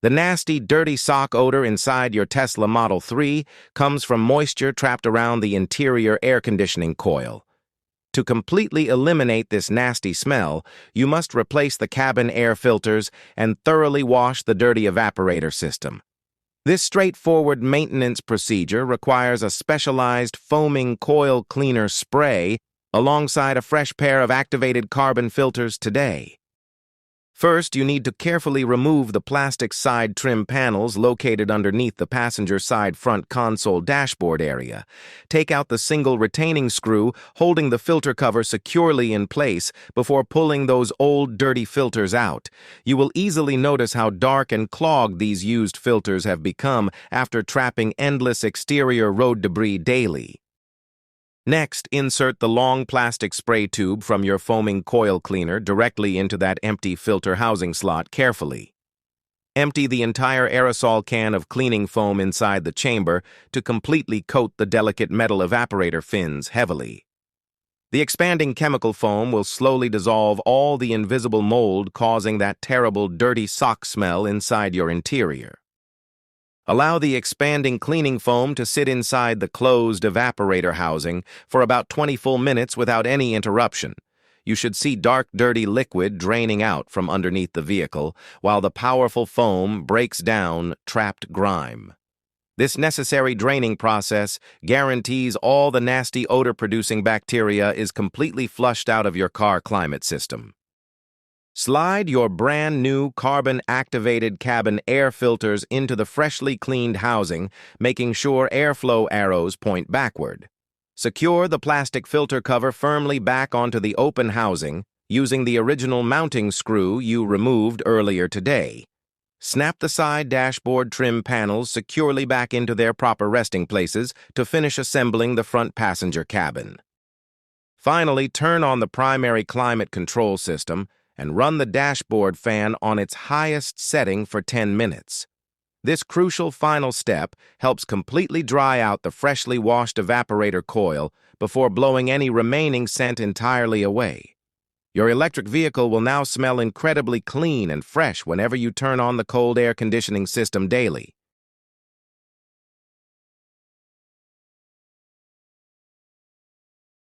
The nasty, dirty sock odor inside your Tesla Model 3 comes from moisture trapped around the interior air conditioning coil. To completely eliminate this nasty smell, you must replace the cabin air filters and thoroughly wash the dirty evaporator system. This straightforward maintenance procedure requires a specialized foaming coil cleaner spray alongside a fresh pair of activated carbon filters today. First, you need to carefully remove the plastic side trim panels located underneath the passenger side front console dashboard area. Take out the single retaining screw holding the filter cover securely in place before pulling those old dirty filters out. You will easily notice how dark and clogged these used filters have become after trapping endless exterior road debris daily. Next, insert the long plastic spray tube from your foaming coil cleaner directly into that empty filter housing slot carefully. Empty the entire aerosol can of cleaning foam inside the chamber to completely coat the delicate metal evaporator fins heavily. The expanding chemical foam will slowly dissolve all the invisible mold, causing that terrible dirty sock smell inside your interior. Allow the expanding cleaning foam to sit inside the closed evaporator housing for about 20 full minutes without any interruption. You should see dark, dirty liquid draining out from underneath the vehicle, while the powerful foam breaks down trapped grime. This necessary draining process guarantees all the nasty odor-producing bacteria is completely flushed out of your car climate system. Slide your brand new carbon-activated cabin air filters into the freshly cleaned housing, making sure airflow arrows point backward. Secure the plastic filter cover firmly back onto the open housing using the original mounting screw you removed earlier today. Snap the side dashboard trim panels securely back into their proper resting places to finish assembling the front passenger cabin. Finally, turn on the primary climate control system and run the dashboard fan on its highest setting for 10 minutes. This crucial final step helps completely dry out the freshly washed evaporator coil before blowing any remaining scent entirely away. Your electric vehicle will now smell incredibly clean and fresh whenever you turn on the cold air conditioning system daily.